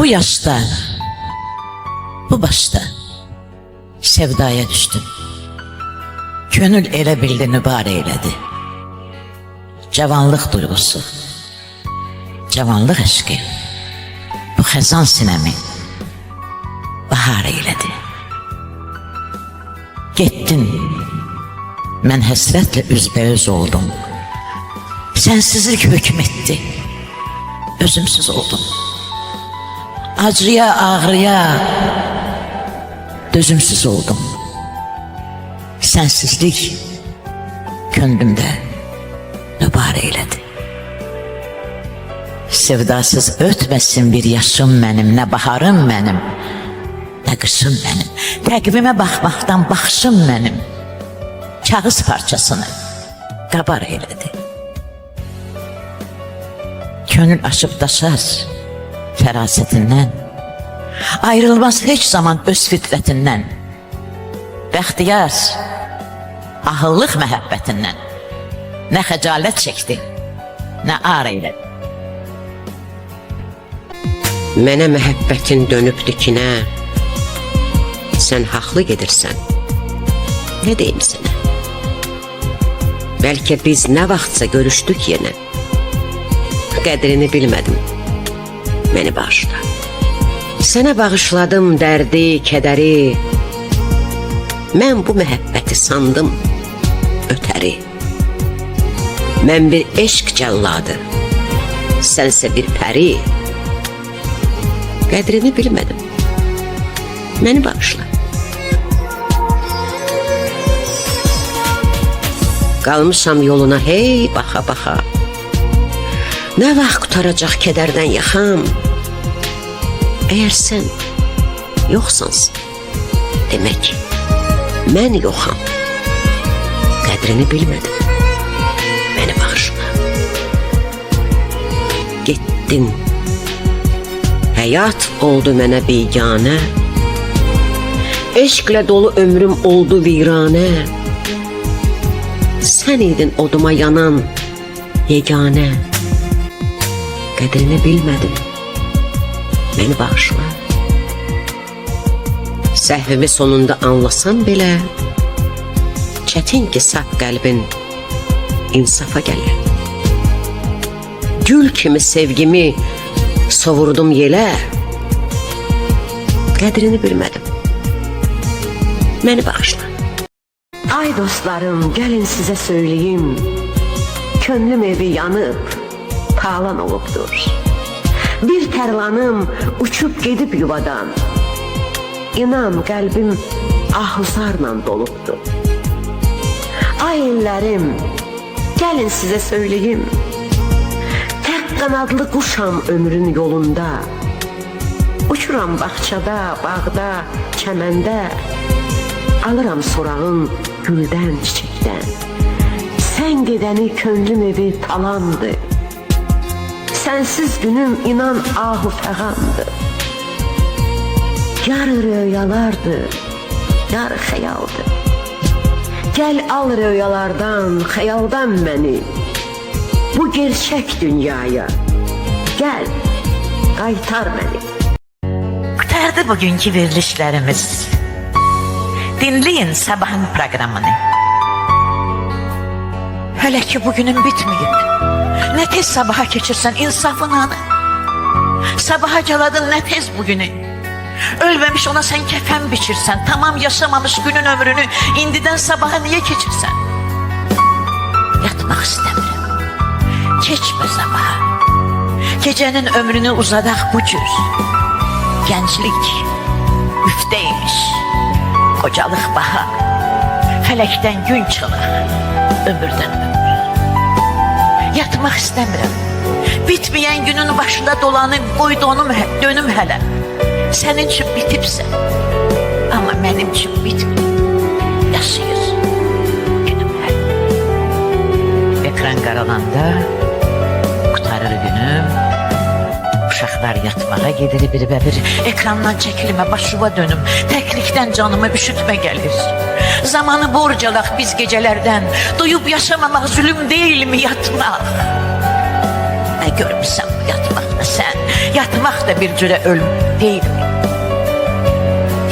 yaşta, bu başta sevdaya düştüm. Gönül elə bildi nübar eylədi. Cavanlıq duyğusu, cavanlıq eşqi, bu xəzan sinəmi bahar eylədi. Getdin, mən həsrətlə üzbəüz oldum. Sənsizlik hökm etdi, özümsüz oldum. Acıya, ağrıya dözümsüz oldum. Sənsizlik könlümdə nübar eylədi. Sevdasız ötməsin bir yaşım mənim, nə baharım mənim, nə qışım mənim. Təqvimə baxmaqdan baxışım mənim kağız parçasını qabar eylədi. Könül aşıb daşar fərasətindən, ayrılmaz heç zaman öz fitrətindən. Bəxtiyar ahıllıq məhəbbətindən nə xəcalət çəkdi, nə ar eylədi. Mənə məhəbbətin dönüb dikinə, sən haqlı gedirsən, nə deyim sənə? Bəlkə biz nə vaxtsa görüşdük yenə, qədrini bilmədim, məni bağışla. Sənə bağışladım dərdi, kədəri, mən bu məhəbbəti sandım ötəri. Mən bir eşq cəlladı, sənsə bir pəri, qədrini bilmədim, məni bağışla. Qalmışam yoluna hey baxa-baxa, nə vaxt qutaracaq kədərdən yaxam? Əgər sən yoxsansa, demək mən yoxam, qədrini bilmədim, məni bağışla. Getdin, həyat oldu mənə biganə, eşqlə dolu ömrüm oldu viranə. Sən idin oduma yanan yeganə, qədrini bilmədim, məni bağışla. Səhvimi sonunda anlasam belə, çətin ki saf qəlbin insafa gəlir. Gül kimi sevgimi sovurdum yelə, qədrini bilmədim, məni bağışla. Ay dostlarım, gəlin sizə söyleyeyim, könlüm evi yanıb, talan olubdur. Bir tərlanım uçub gedib yuvadan, İnan qəlbim ahuzarla dolubdur. Ay illərim, gəlin sizə söyleyeyim, tək qanadlı quşam ömrün yolunda. Uçuram bağçada, bağda, çəməndə, alıram sorağın güldən, çiçəkdən. Sən gedəni könlüm evi talandı, sənsiz günüm inan ahu fəğandı. Yar rüyalardı, yar xəyaldı. Gəl al rüyalardan, xəyaldan məni, bu gerçək dünyaya, gəl, qaytar məni. Qutardı bugünkü verilişlərimiz. Dinleyin sabahın proqramını. Hələ ki bugünün bitməyib. Nə tez sabaha keçirsən insafın anı. Sabaha caladın nə tez bugünü. Ölməmiş ona sən kəfən biçirsən. Tamam yaşamamış günün ömrünü indidən sabaha niyə keçirsən? Yatmaq istəmirəm, keçmə sabaha. Gecənin ömrünü uzadaq bu cür. Gənclik üftəymiş, qocalıq baha. Fələkdən gün çıxılır, ömürdən ömür. Yatmaq istəmirəm, bitməyən günün başında dolanıb qoy dönüm hələ. Sənin üçün bitibsə, amma mənim üçün bitmir, yaşayır günüm hələ. Ekran qaralanda qutarır günüm, uşaqlar yatmağa gedir bir və bir. Ekrandan çəkilmə, başıva dönüm, təklikdən canımı üşütmə gəlir. Zamanı borcalaq biz gecələrdən, duyub yaşamamaq zülüm deyilmi yatmaq? Nə görmüsən bu yatmaqda sən? yatmaq da bir cürə ölüm deyil.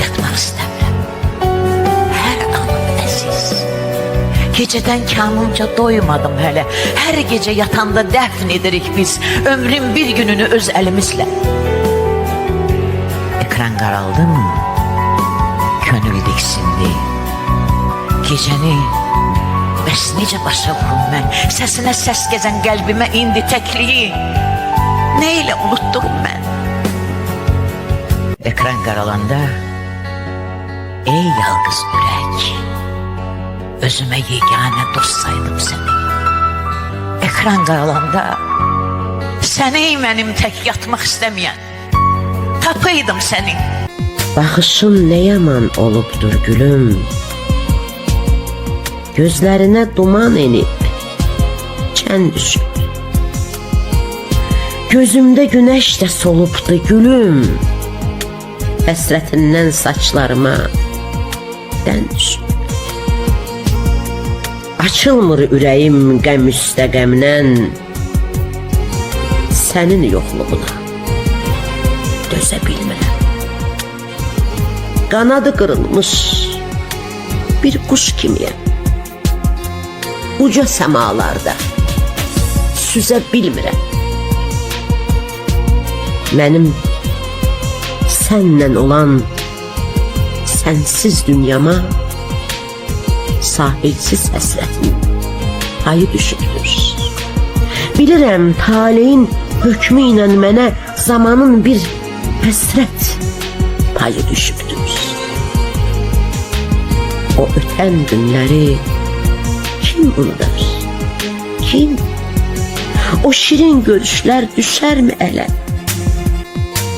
Yatmaq istəmirəm. Hər anım əziz. Gecədən kamımca doymadım hələ. Hər gecə yatanda dəfn edirik biz ömrün bir gününü öz əlimizlə. Ekran qaraldı mı? Könül diksindi. Gecəni bəs necə başa vurum mən? Səsinə səs gəzən qəlbimə indi təkliyi nə ilə unutdurum mən? Ekran qaralanda ey yalqız ürək, özümə yeganə dost saydım səni. Ekran qaralanda sən ey mənim tək yatmaq istəməyən, tapaydım səni. Baxışın nə yaman olubdur gülüm, gözlərinə duman enib, çən düşüb. Gözümdə günəş də solubdu gülüm, həsrətindən saçlarıma dən düşüb. Açılmır ürəyim qəm üstə qəmdən, sənin yoxluğuna dözə bilmirəm. Qanadı qırılmış bir quş kimiyəm, uca səmalarda süzə bilmirəm. Mənim sənlə olan sənsiz dünyama sahilsiz həsrətin payı düşübdür. Bilirəm taleyin hökmü ilə mənə zamanın bir həsrət payı düşübdür. O ötən günləri kim unudar? Kim? O şirin görüşlər düşərmi ələ?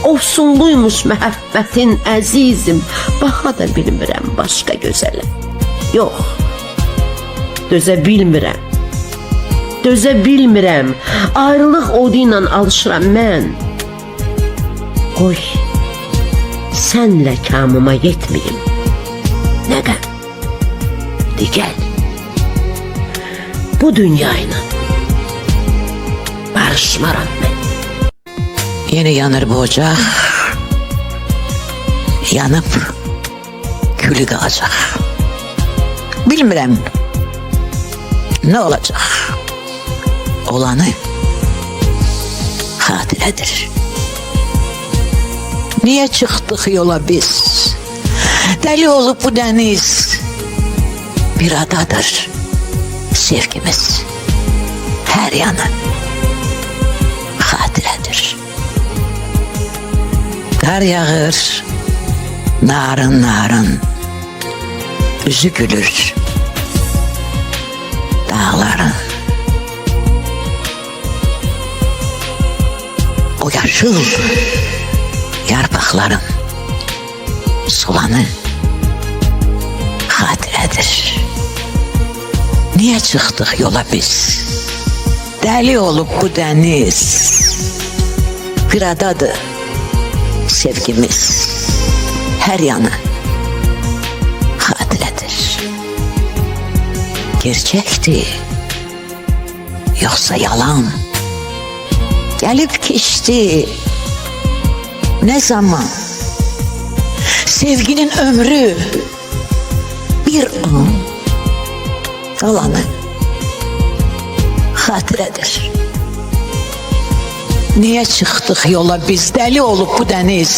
Ofsunluymuş məhəbbətin əzizim, baxa da bilmirəm başqa gözələ. Yox, dözə bilmirəm. Dözə bilmirəm. Ayrılıq odu ilə alışıram mən. Qoy, sənlə kamıma yetməyim. Nə qəm? De gəl. Bu dünya ilə barışmaram mən. Yeni yanır bu ocaq, yanıb külü qalacaq. Bilmirəm nə olacaq. Olanı xatirədir. Niyə çıxdıq yola biz? Dəli olub bu dəniz. Bir adadır sevgimiz. Hər yanı xatirədir. Qar yağır, narın narın, üzü gülür dağların. O yaşıl yarpaqların sulanı xatirədir. Niyə çıxdıq yola biz? Dəli olub bu dəniz. Bir adadır sevgimiz. Hər yanı xatirədir. Gerçəkdir, yoxsa yalan? Gəlib keçdi nə zaman? Sevginin ömrü bir an, qalanı xatirədir. Niyə çıxdıq yola biz? Dəli olub bu dəniz.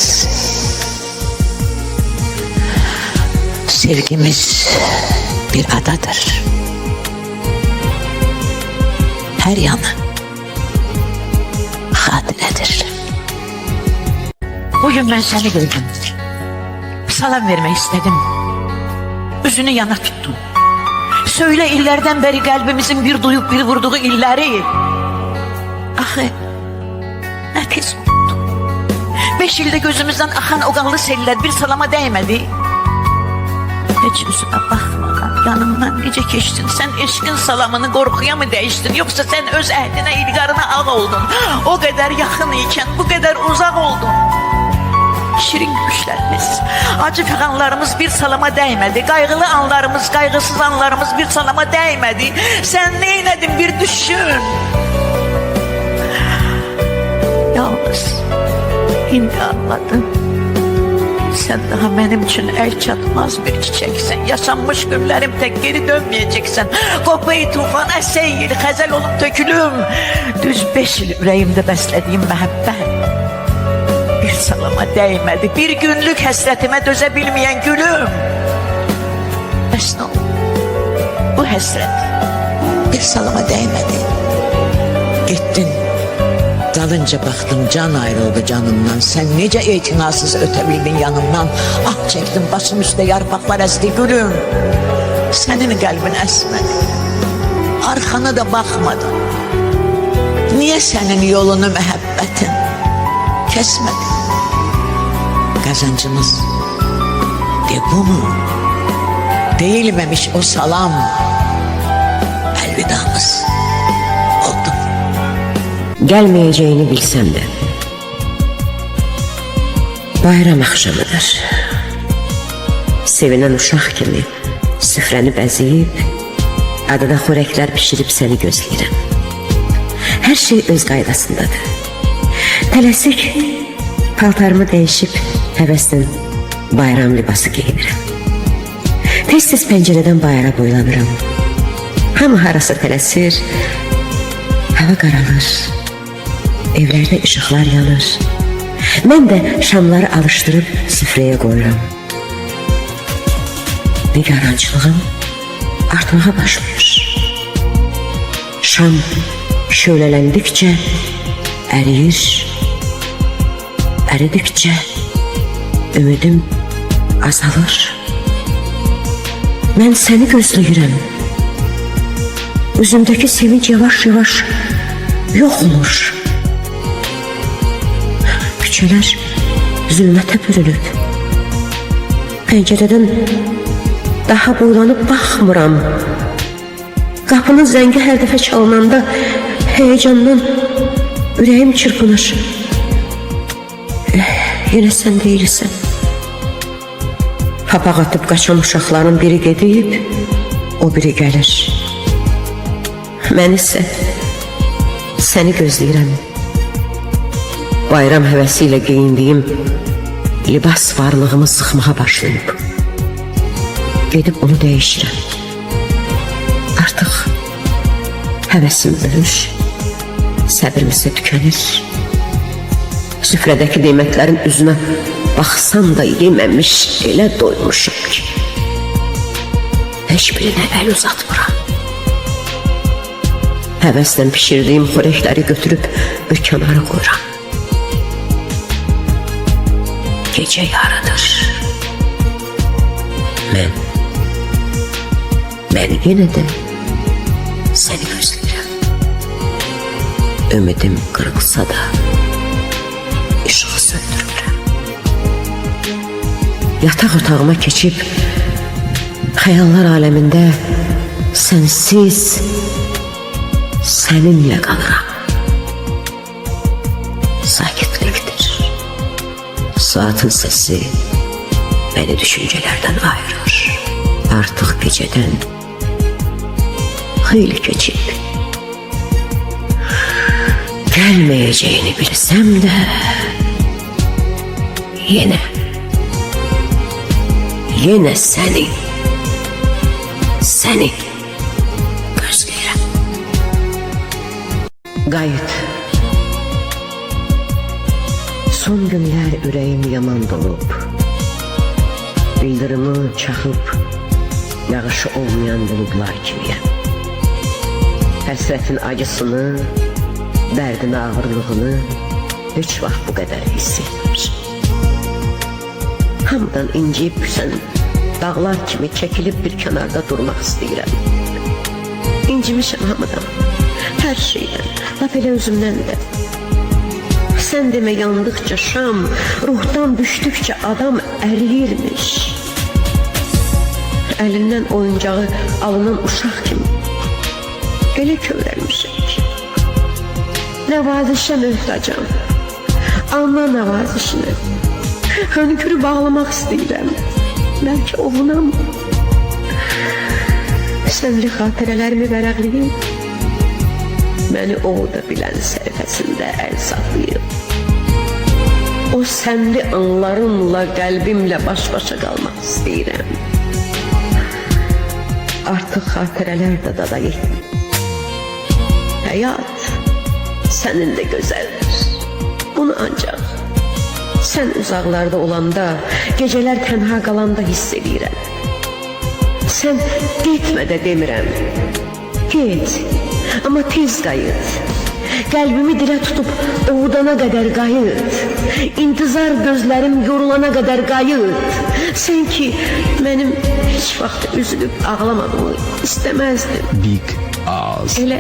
Sevgimiz bir adadır. Hər yanı xatirədir. Bugün mən səni gördüm. Salam vermək istədim. Üzünü yana tuttum. Söylə illərdən bəri qəlbimizin bir duyub bir vurduğu illəri. Axı nə tez oldu. 5 ildə gözümüzdən axan o qanlı sellər bir salama dəymədi. Heç üzümə baxmadan yanımdan necə keçdin? Sən eşqin salamını qorxuya mı dəyişdin? Yoxsa sən öz əhdinə, ilqarına ağ oldun? O qədər yaxın ikən bu qədər uzaq oldun. Şirin gülüşlərimiz, acı fəğanlarımız bir salama dəymədi. Qayğılı anlarımız, qayğısız anlarımız bir salama dəymədi. Sən neynədin bir düşün. Yalnız İndi anladım. Sen daha benim için el çatmaz bir çiçeksin. Yaşanmış günlerim tek geri dönmeyeceksin. Kopayı tufan eseyir, gazel olup dökülüm. Düz 5 yıl yüreğimde beslediğim mehabbet bir salama değmedi. Bir günlük hasretime dözebilmeyen gülüm. Mesnun, bu hasret bir salama değmedi. Gittin. Dalınca baktım can ayrıldı canımdan. Sen nece itinasız ötebildin yanımdan. Ah çektim başım üstte yarpaklar esti gülüm. Senin kalbin esmedi. Arkana da bakmadın. Niye senin yolunu muhabbetin kesmedi? Kazancımız de bu mu? Değilmemiş o salam. Elvedamız oldu. Gelmeyeceğini bilsem de bayram akşamıdır. Sevinen uşaq kimi süfrəni bəzəyib, adına xörəklər pişirib səni gözləyirəm. Hər şey öz qaydasındadır. Tələsik paltarımı dəyişib həvəsdən bayram libası geyinirəm. Tez-tez pəncərədən bayıra boylanıram. Hamı harasa tələsir, hava qaralır, evlərdə işıqlar yanır. Mən də şamları alışdırıb süfrəyə qoyuram. Nigarançılığım artmağa başlayır. Şam şölələndikcə əriyir, əridikcə ümidim azalır. Mən səni gözləyirəm. Üzümdəki sevinç yavaş-yavaş yox olur. Küçələr zülmətə bürünüb. Pəncərədən daha boylanıb baxmıram. Qapının zəngi hər dəfə çalınanda heyecandan ürəyim çırpınır. Yenə sən deyilsən. Papaq atıb qaçan uşaqların biri gedib, o biri gəlir. Mən isə səni gözləyirəm. Bayram həvəsi ilə geyindiyim libas varlığımı sıxmağa başlayıb. Gedib onu dəyişirəm. Artıq həvəsim ölür, səbrim isə tükənir. Süfrədəki nemətlərin üzünə baxsam da yeməmiş elə doymuşum ki, heç birinə əl uzatmıram. Həvəslə pişirdiyim xörəkləri götürüb bir kənara qoyuram. Gecə yarıdır. Mən yenə də səni gözləyirəm. Ümidim qırılsa da işığı söndürürəm. Yataq otağıma keçib xəyallar aləmində sənsiz səninlə qalıram. Sakitlikdir. Saatın səsi beni düşüncelerden ayırır. Artık geceden hayli geçip gelmeyeceğini bilsem de yine seni gözləyirəm. Qayıt. Son günler ürəyim yaman dolub. Bildirimi çaxıb yağışı olmayan buludlar kimiyəm. Həsrətin acısını, dərdin ağırlığını heç vaxt bu qədər hiss etməmişim. Hamıdan inciyib büsən dağlar kimi çəkilib bir kənarda durmaq istəyirəm. İncimişəm hamıdan, hər şeydən, laf elə özümdən də. Sən demə yandıqca şam, ruhdan düşdükcə adam əriyirmiş. Əlindən oyuncağı alınan uşaq kimi elə kövrəlmişəm ki, nəvazişə möhtacam, ana nəvazişinə. Hönkürü bağlamaq istəyirəm, bəlkə ovunam. Sənli xatirələrimi vərəqləyim, məni orada bilən səhifəsində əl saxlayıb. O sənli anlarımla, qəlbimlə baş-başa qalmaq istəyirəm. Artıq xatirələr də dada yetmir. Həyat səninlə gözəldir. Bunu ancaq sən uzaqlarda olanda, gecələr tənha qalanda hiss edirəm. Sən getmə də demirəm. Get, amma tez qayıt. Qəlbimi dilə tutub ovudana qədər qayıt. İntizar gözlərim yorulana qədər qayıt. Sən ki, mənim heç vaxt üzülüb ağlamadığımı istəməzdin. Big Oz. Elə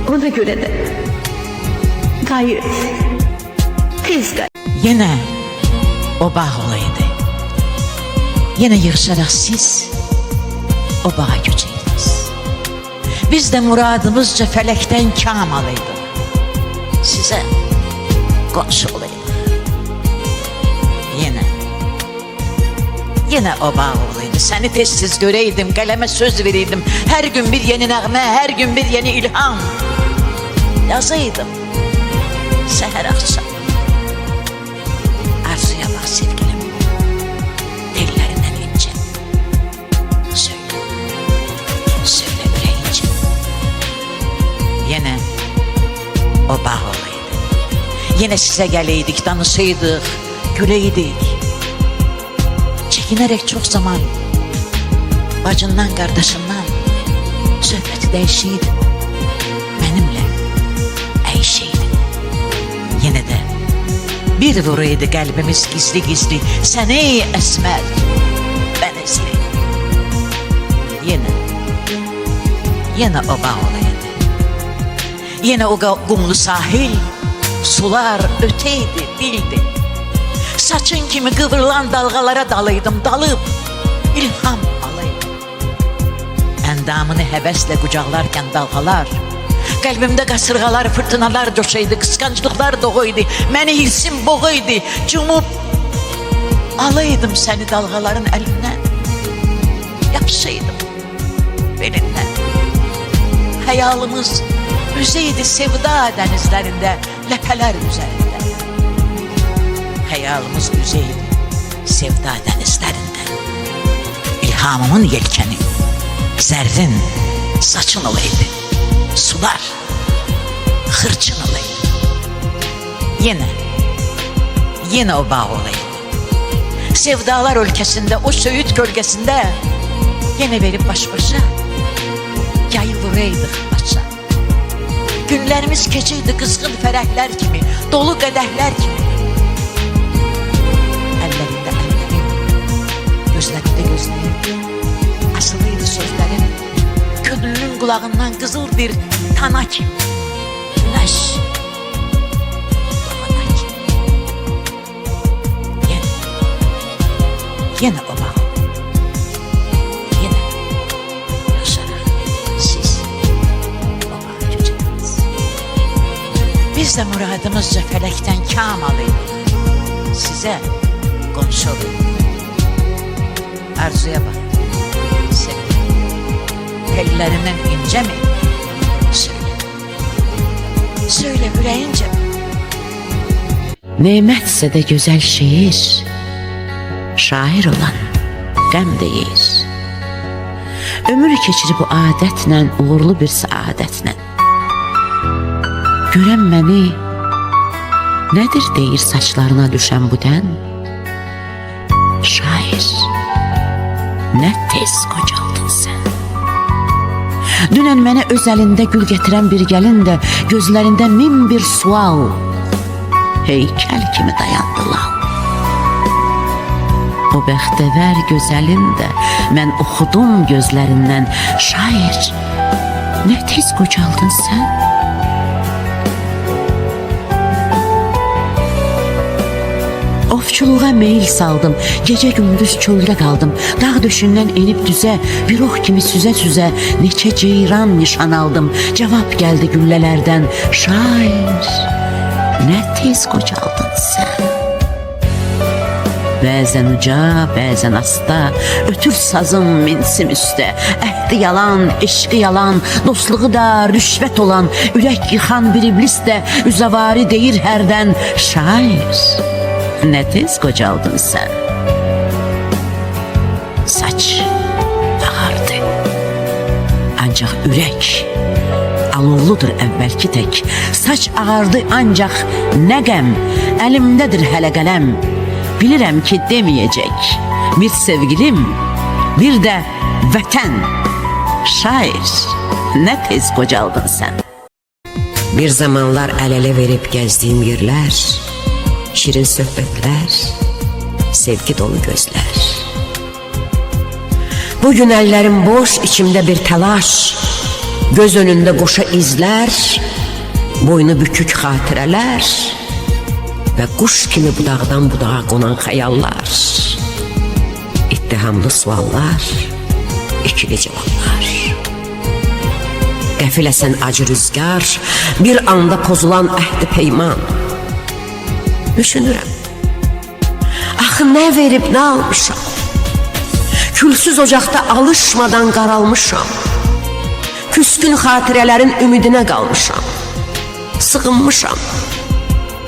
ona görə də qayıt. Tez qayıt. Yine o bağ olaydı. Yine yığışarak siz o bağa göçeydiniz. Biz de muradımızca felekten kam alaydık. Size komşu olaydık. Yine o bağ olaydı. Seni tezsiz göreydim, kaleme söz vereydim. Her gün bir yeni nəğmə, her gün bir yeni ilham yazaydım. Seher akşam. Arzuya bak sevgilim. Dillerinden ince. Söyle. Söyle yüreğince. Yine o bağ olaydı. Yine size geleydik, danışaydık, güleydik. Çekinerek çok zaman bacından, kardeşinden söhbəti değişiydi. Benimle eyşiydi. Yine de bir vuruydu kalbimiz gizli gizli. Sen ey esmer, ben esli. Yine o bağ olaydı. Yine o kumlu sahil, sular öteydi, bildi. Saçın kimi kıvrılan dalgalara dalıydım, dalıp ilham alaydım. Endamını hevesle kucaklarken dalgalar, kalbimde kasırgalar, fırtınalar coşaydı, kıskançlıklar doğuydu, beni hilsim boğuydu, cumup alaydım seni dalgaların elinden, yapışaydım belinden. Hayalımız üzeydi sevda denizlerinde, lepeler üzerinde. Hayalımız üzeydi sevda denizlerinde. İlhamımın yelkeni zerrin saçın olaydı. Sular hırçın olaydı. Yine o bağ olaydı. Sevdalar ülkesinde, o söğüt gölgesinde yine verip baş başa yayı vuraydık başa. Günlerimiz keçiydi kızgın ferahler gibi, dolu kadehler gibi. Ellerinde ellerim, gözlerinde gözlerim, asılıydı sözlerim. Könlünün kulağından kızıl bir tana kim, güneş doğana kim. Yine o bağ, yine yaşarak siz o bağa göçediniz. Biz de muradımızca felekten kam alıydık. Size komşu olayım. Arzuya bak. Sevgilim. Ellerinden ince mi? Söyle. Söyle yüreğince mi? Nemetse de güzel şiir, şair olan qəm deyir. Ömür keçir bu adətlə, uğurlu bir saadətlə. Görən məni nedir deyir saçlarına düşən bu dən? Şair, ne tez qocaldın sən. Dünən mənə öz əlində gül gətirən bir gəlin də gözlərində min bir sual, heykel kimi dayandılar. O bəxtəvər gözəlin də mən oxudum gözlərindən. Şair, ne tez qocaldın sən. Ovçuluğa meyil saldım, gece gündüz çöldə qaldım. Dağ döşündən enib düzə, bir ox kimi süzə-süzə neçə ceyran nişan aldım. Cavab gəldi güllələrdən, şair, nə tez qocaldın sən. Bəzən uca, bəzən asta, ötür sazım minsim üstə. Əhdi yalan, eşqi yalan, dostluğu da rüşvət olan, ürək yıxan bir iblis də üzəvari deyir hərdən, şair, ne tez qocaldın sen. Saç ağardı. Ancaq ürək alovludur əvvəlki tək. Saç ağardı ancaq nə qəm, əlimdədir hələ qələm. Bilirəm ki deməyəcək bir sevgilim, bir də vətən. Şair, nə tez qocaldın sən. Bir zamanlar el-ele verip gezdiğim yerler, şirin söhbetler, sevgi dolu gözler. Bugün ellerim boş, içimde bir telaş, göz önünde koşa izler, boynu bükük hatireler ve kuş gibi budağdan budağa konan hayallar, ittihamlı suallar, ikili cevaplar. Qəfil əsən acı rüzgar, bir anda pozulan əhdi peyman. Düşünürəm, axı nə verib nə almışam? Külsüz ocaqda alışmadan qaralmışam. Küskün xatirələrin ümidinə qalmışam. Sığınmışam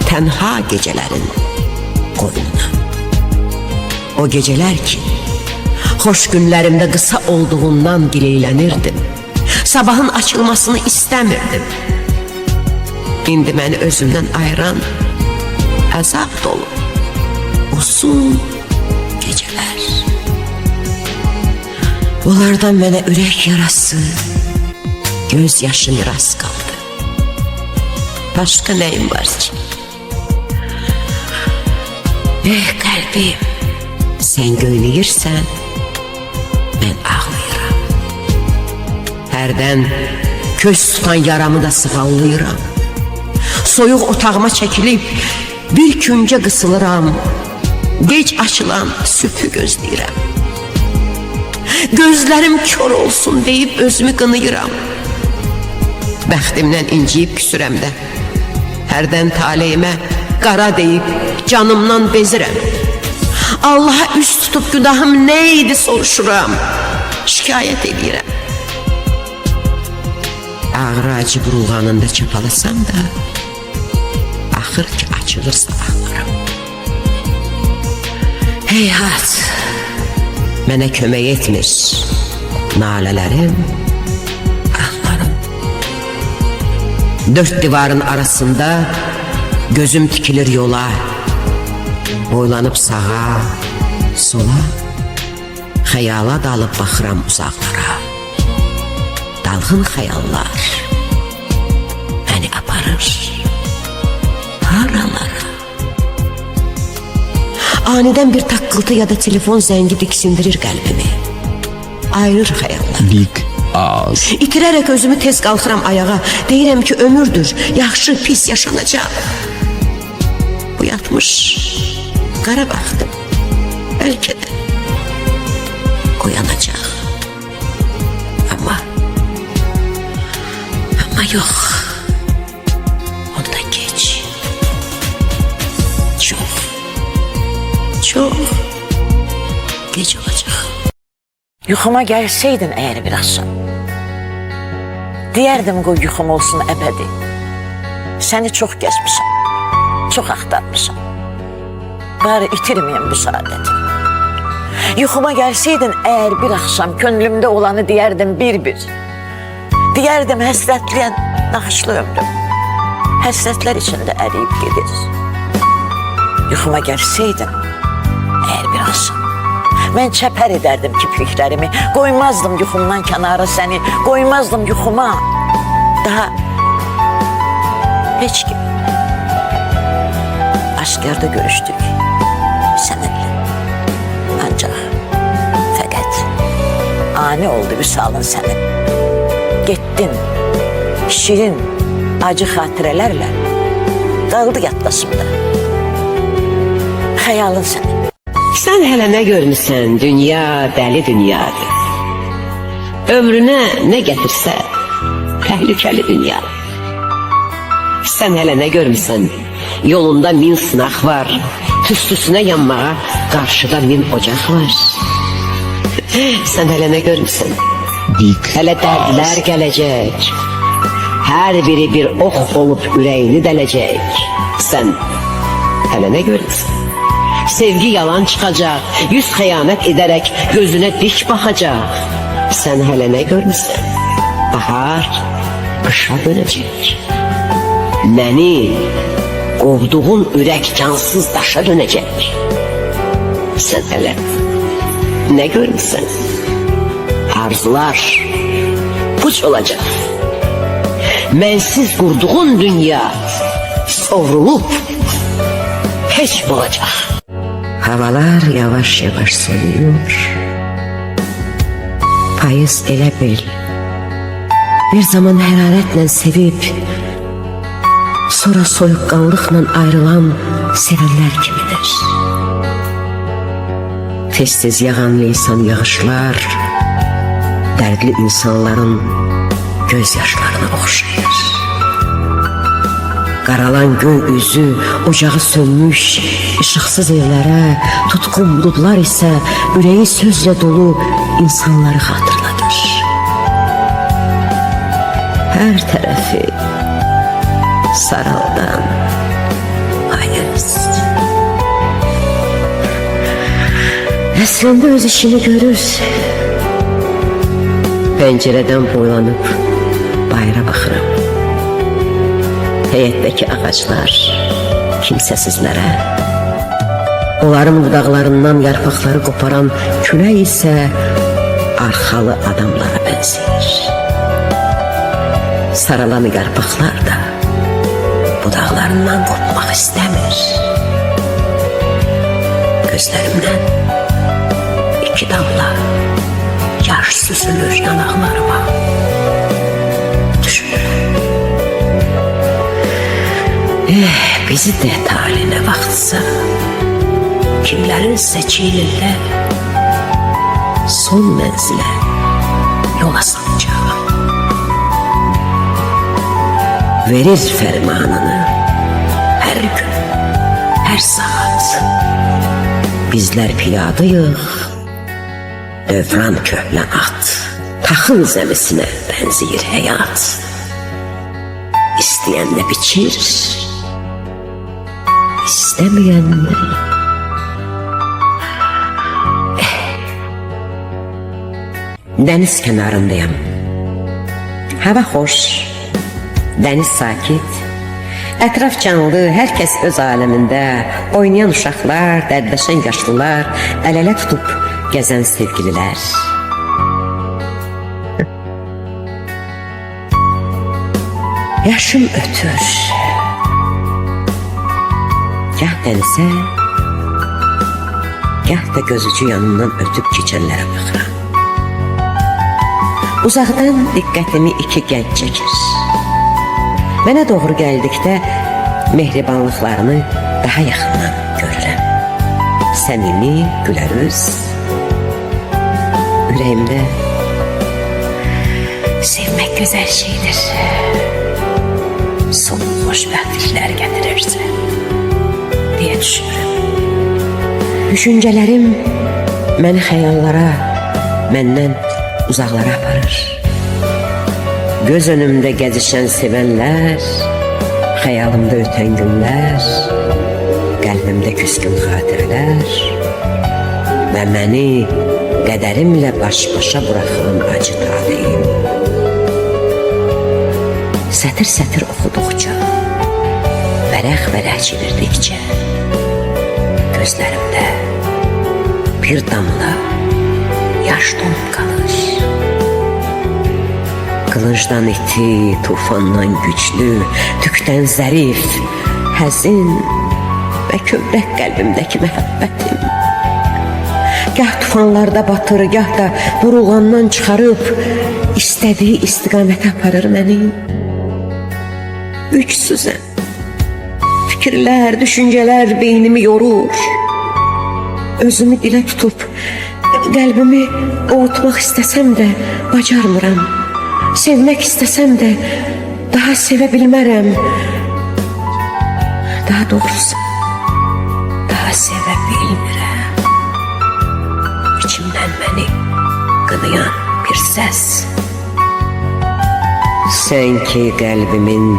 tənha gecələrin qoynuna. O gecələr ki, xoş günlərimdə qısa olduğundan gileylənirdim. Sabahın açılmasını istemirdim. İndi məni özümdən ayıran əzab dolu uzun geceler. Onlardan mənə ürək yarası, göz yaşı miras kaldı. Başka neyim var ki? Qəlbim, sen göynəyirsən, mən ağlayıram. Hərdən köz tutan yaramı da sığallayıram. Soyuq otağıma çəkilib bir küncə qısılıram. Gec açılan sübhü gözləyirəm. Gözlərim kör olsun deyib özümü qınıyıram. Bəxtimdən inciyib küsürəm də. Hərdən taleyimə qara deyib canımdan bezirəm. Allah'a üst tutup günahım neydi soruşuram. Şikayet edirəm. Ağrı acı burulğanında çapalasam da axır ki açılır sabahlarım. Heyhat, mənə kömək etmir nalələrim, ahlarım. Dört divarın arasında gözüm tikilir yola, boylanıp sağa, sola, xəyala dalıb baxıram uzaqlara. Dalğın xəyallar məni aparır haralara. Aniden bir takkıltı ya da telefon zəngi diksindirir qəlbimi. Ayırır xəyallar. Big Ağız. İtirərək özümü tez qalxıram ayağa. Deyirəm ki ömürdür, yaxşı pis yaşanacaq. Bu yatmış qara baxdım. Bəlkə də oyanacaq. Ama yox. Onda geç. Çok geç olacaq. Yuxuma gəlsəydin əgər birazsan, deyərdim qoy yuxum olsun əbədi. Səni çox gəzmişəm, çox axtarmışam. Bari itirməyəm bu saadəti. Yuxuma gəlsəydin əgər bir axşam könlümdə olanı deyərdim bir-bir. Deyərdim həsrətliyən naxışlı ömrüm, həsrətlər içində əriyib gedir. Yuxuma gəlsəydin əgər bir axşam, mən çəpər edərdim kipriklərimi, qoymazdım yuxumdan kənara səni, qoymazdım yuxuma daha heç kim. Aşkarda görüşdük səninlə, ancaq fəqət ani oldu vüsalın sənin. Getdin, şirin, acı xatirələrlə qaldı yaddaşımda xəyalın sənin. Sen hele ne görmüşsən, dünya dəli dünyadır. Ömrüne ne getirse tehlikeli dünya. Sen hele ne görmüşsən, yolunda min sınaq var. Tüstüsüne yanmağa karşıda min ocaq var. Sen hele ne görmüşsən, Big hele dərdlər gələcək. Her biri bir ox olup ürəyini dələcək. Sen hele ne görmüşsən? Sevgi yalan çıkacak, yüz xəyanət edərək gözünə dik baxacaq. Sən hələ nə görmüsən? Bahar qışa dönəcək. Məni qovduğun ürək cansız daşa dönəcək. Sən hələ nə görmüsən? Arzular puç olacaq. Mənsiz qurduğun dünya sovrulup heç olacaq. Havalar yavaş yavaş soğuyor. Payız elə bil bir zaman hərarətlə sevib, sonra soyuqqanlıqla ayrılan sevənlər kimidir. Tez-tez yağan leysan yağışlar dərdli insanların göz yaşlarına oxşayır. Qaralan göy üzü, ocağı sönmüş, ışıqsız evlərə, tutqun buludlar isə ürəyi sözlə dolu insanları xatırladır. Hər tərəfi saraldan payız. Əslində öz işini görür. Pəncərədən boylanıb bayıra baxıram. Həyətdəki ağaclar kimsəsizlərə, onların budaqlarından yarpaqları qoparan külək isə arxalı adamlara bənzəyir. Saralan yarpaqlar da budaqlarından qopmaq istəmir. Gözlərimdən iki damla yaş süzülür yanaqlarıma. Düşünürəm. Bizi de taline vaxtsa kimlərin seçilində son mənzilə yola salacaq. Verir fərmanını hər gün, hər saat. Bizlər piyadıyıq, dövran köhlən at. Taxıl zəmisinə bənziyir həyat. İstəyən də biçir, İstəməyən dəniz kənarındayım. Hava xoş, dəniz sakit, ətraf canlı, hər kəs öz aləmində, oynayan uşaqlar, dərdləşən yaşlılar, əl-ələ tutub gəzən sevgililər. Yaşım ötür. Gah dənizə, gah da gözücü yanından ötüb keçənlərə baxıram. Uzaqdan diqqətimi iki gənc çəkir. Mənə doğru gəldikdə mehribanlıqlarını daha yaxından görürəm. Səmimi, gülərüz. Ürəyimdə sevmək gözəl şeydir. Son xoşbəxtliklər gətirirsə diye düşünürüm. Düşüncələrim məni xəyallara, məndən uzaqlara aparır. Göz önümdə gəzişən sevənlər, xəyalımda ötən günlər, qəlbimdə küskün xatirələr və məni qədərimlə baş-başa buraxan acı taleyim. Sətir-sətir oxuduqca, vərəq-vərəq çevirdikcə gözlərimdə bir damla yaş donub qalır. Qılıncdan iti, tufandan güclü, tükdən zərif, həzin və kövrək qəlbimdəki məhəbbətim. Gah tufanlarda batır, gah da burulğandan çıxarıb istədiyi istiqamətə aparır məni. Üksüzəm. Fikirlər, düşüncələr beynimi yorur. Özümü dilə tutub qəlbimi ovutmaq istəsəm də bacarmıram. Sevmək istəsəm də daha sevə bilmərəm. Daha doğrusu daha sevə bilmirəm. İçimdən məni qınayan bir səs. Sən ki qəlbimin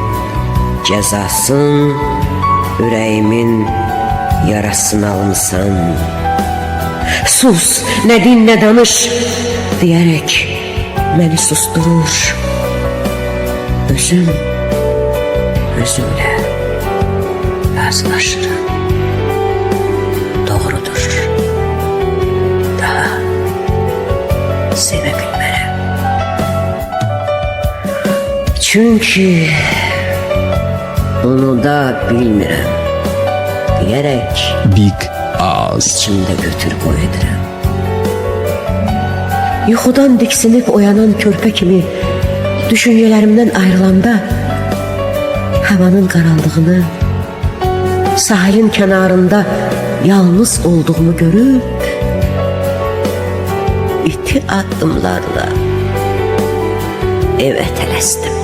cəzasın, ürəyimin yarasını almışsan. Sus, ne din ne danış diyerek beni susturur. Özümle razılaşırım. Doğrudur. Daha sevebilmem. Çünkü bunu da bilmirəm diyerek Big Ağız. içimde götür boy edirəm. Yuxudan diksinip oyanan körpə kimi düşüncelerimden ayrılanda havanın karanlığını, sahilin kenarında yalnız olduğumu görüp iti adımlarla eve tələsdim.